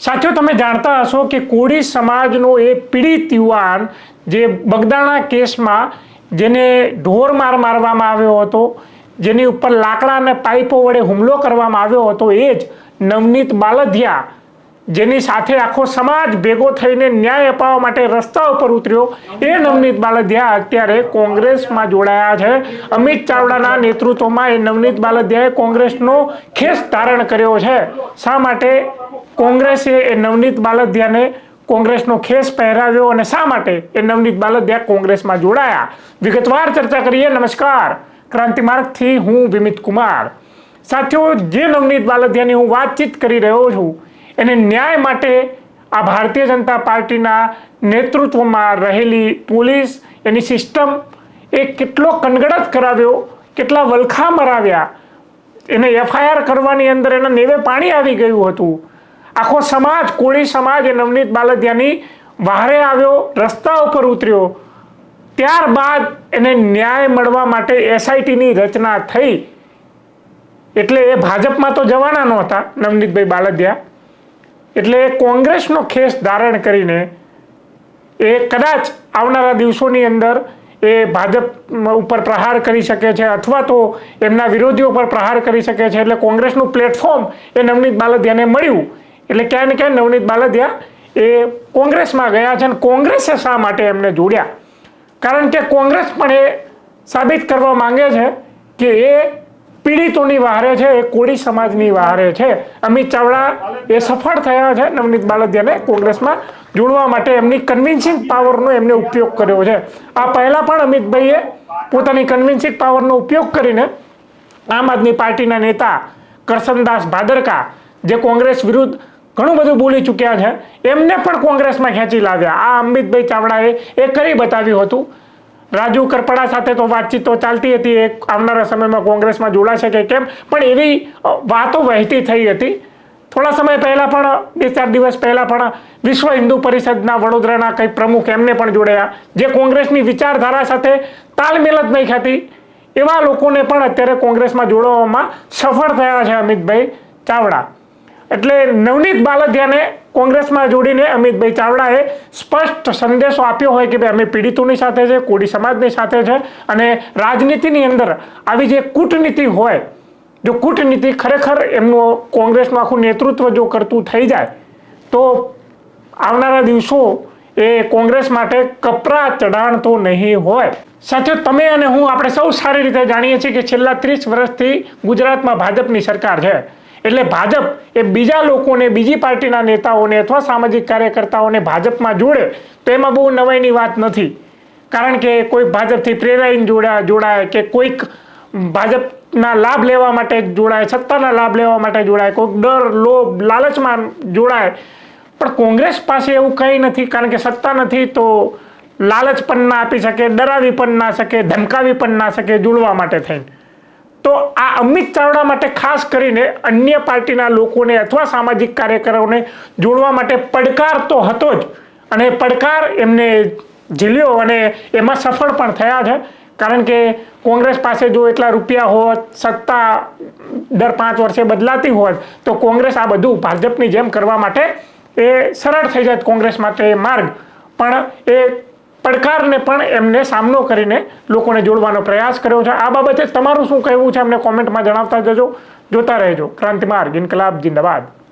સાથીઓ, તમે જાણતા હશો કે કોળી સમાજનો એ પીડિત યુવાન જે બગદાણા કેસમાં જેને ઢોર માર મારવામાં આવ્યો હતો, જેની ઉપર લાકડા અને પાઇપો વડે હુમલો કરવામાં આવ્યો હતો, એ જ નવનીત બાલદિયા, જેની સાથે આખો સમાજ ભેગો થઈને ન્યાય અપાવવા માટે રસ્તા ઉપર ઉતર્યો, એ નવનીત બાલદિયા અત્યારે કોંગ્રેસમાં જોડાયા છે। અમિત ચાવડાના નેતૃત્વમાં એ નવનીત બાલદિયાએ કોંગ્રેસનો ખેસ ધારણ કર્યો છે। શા માટે કોંગ્રેસે એ નવનીત બાલદિયાને કોંગ્રેસનો ખેસ પહેરાવ્યો અને શા માટે એ નવનીત બાલદિયા કોંગ્રેસમાં જોડાયા, વિગતવાર ચર્ચા કરીએ। નમસ્કાર, ક્રાંતિમાર્ગથી હું વિમિત કુમાર। સાથીઓ, જે નવનીત બાલદિયાની હું વાતચીત કરી રહ્યો છું, એને ન્યાય માટે આ ભારતીય જનતા પાર્ટીના નેતૃત્વમાં રહેલી પોલીસ, એની સિસ્ટમ એ કેટલો કનગડત કરાવ્યો, કેટલા વલખા મરાવ્યા, એને FIR કરવાની અંદર એના નેવે પાણી આવી ગયું હતું। આખો સમાજ, કોળી સમાજ એ નવનીત બાલદિયાની વહારે આવ્યો, રસ્તા ઉપર ઉતર્યો। ત્યારબાદ એને ન્યાય મળવા માટે SITની રચના થઈ। એટલે એ ભાજપમાં તો જવાના નહોતા નવનીતભાઈ બાલદિયા, એટલે કોંગ્રેસનો ખેસ ધારણ કરીને એ કદાચ આવનારા દિવસોની અંદર એ ભાજપ ઉપર પ્રહાર કરી શકે છે અથવા તો એમના વિરોધીઓ પર પ્રહાર કરી શકે છે। એટલે કોંગ્રેસનું પ્લેટફોર્મ એ નવનીત બાલદિયાને મળ્યું, એટલે ક્યાંય ને ક્યાંય નવનીત બાલદિયા એ કોંગ્રેસમાં ગયા છે। અને કોંગ્રેસે શા માટે એમને જોડ્યા? કારણ કે કોંગ્રેસ પણ એ સાબિત કરવા માંગે છે કે એ પીડિતોની વહારે છે, એ કોળી સમાજની વહારે છે। અમિત ચાવડા એ સફળ થયા છે નવનીત બાલદિયાને કોંગ્રેસમાં જોડવા માટે, એમની કન્વિન્સિંગ પાવરનો એમને ઉપયોગ કર્યો છે। આ પહેલા પણ અમિતભાઈએ પોતાની કન્વિન્સિંગ પાવરનો ઉપયોગ કરીને આમ આદમી પાર્ટીના નેતા કરસનદાસ ભાદરકા, જે કોંગ્રેસ વિરુદ્ધ ઘણું બધું બોલી ચૂક્યા છે, એમને પણ કોંગ્રેસમાં ખેંચી લાવ્યા। આ અમિતભાઈ ચાવડાએ એ કરી બતાવ્યું હતું। રાજુ કરપડા સાથે તો વાતચીત તો ચાલતી હતી, એ આવનારા સમયમાં કોંગ્રેસમાં જોડાશે કે કેમ, પણ એવી વાતો વહેતી થઈ હતી। થોડા સમય પહેલાં પણ, 2-4 દિવસ પહેલાં પણ વિશ્વ હિન્દુ પરિષદના વડોદરાના કંઈ પ્રમુખ એમને પણ જોડાયા, જે કોંગ્રેસની વિચારધારા સાથે તાલમેલ જ નહીં ખાતી એવા લોકોને પણ અત્યારે કોંગ્રેસમાં જોડવામાં સફળ થયા છે અમિતભાઈ ચાવડા। એટલે નવનીત બાલદિયાને કોંગ્રેસમાં જોડીને અમિતભાઈ ચાવડાએ સ્પષ્ટ સંદેશો આપ્યો હોય કે ભાઈ અમે પીડિતોની સાથે છે, કોળી સમાજની સાથે છે, અને રાજનીતિની અંદર આવી જે કૂટનીતિ હોય, જો કૂટનીતિ ખરેખર એમનું કોંગ્રેસનું આખું નેતૃત્વ જો કરતું થઈ જાય તો આવનારા દિવસો એ કોંગ્રેસ માટે કપરા ચઢાણ તો નહીં હોય। સાથીઓ, તમે અને હું, આપણે સૌ સારી રીતે જાણીએ છીએ કે છેલ્લા 30 વર્ષથી ગુજરાતમાં ભાજપની સરકાર છે। એટલે ભાજપ એ બીજા લોકોને, બીજી પાર્ટીના નેતાઓને અથવા સામાજિક કાર્યકર્તાઓને ભાજપમાં જોડે તો એમાં બહુ નવાઈની વાત નથી। કારણ કે કોઈ ભાજપથી પ્રેરાઈને જોડાય કે કોઈક ભાજપના લાભ લેવા માટે જોડાય, સત્તાના લાભ લેવા માટે જોડાય, કોઈક ડર, લોભ, લાલચમાં જોડાય, પણ કોંગ્રેસ પાસે એવું કંઈ નથી। કારણ કે સત્તા નથી તો લાલચ પણ ના આપી શકે, ડરાવી પણ ના શકે, ધમકાવી પણ ના શકે જોડવા માટે થઈને। તો આ અમિત ચાવડા માટે ખાસ કરીને અન્ય પાર્ટીના લોકોને અથવા સામાજિક કાર્યકરોને જોડવા માટે પડકાર તો હતો જ, અને પડકાર એમને ઝીલ્યો અને એમાં સફળ પણ થયા છે। કારણ કે કોંગ્રેસ પાસે જો એટલા રૂપિયા હોત, સત્તા દર 5 વર્ષે બદલાતી હોત, તો કોંગ્રેસ આ બધું ભાજપની જેમ કરવા માટે એ સરળ થઈ જાય કોંગ્રેસ માટે એ માર્ગ, પણ એ પડકારને પણ એમને સામનો કરીને લોકોને જોડવાનો પ્રયાસ કર્યો છે। આ બાબતે તમારું શું કહેવું છે અમને કોમેન્ટમાં જણાવતા જજો। જોતા રહેજો ક્રાંતિમાર્ગ, ઇન્કલાબ જિંદાબાદ।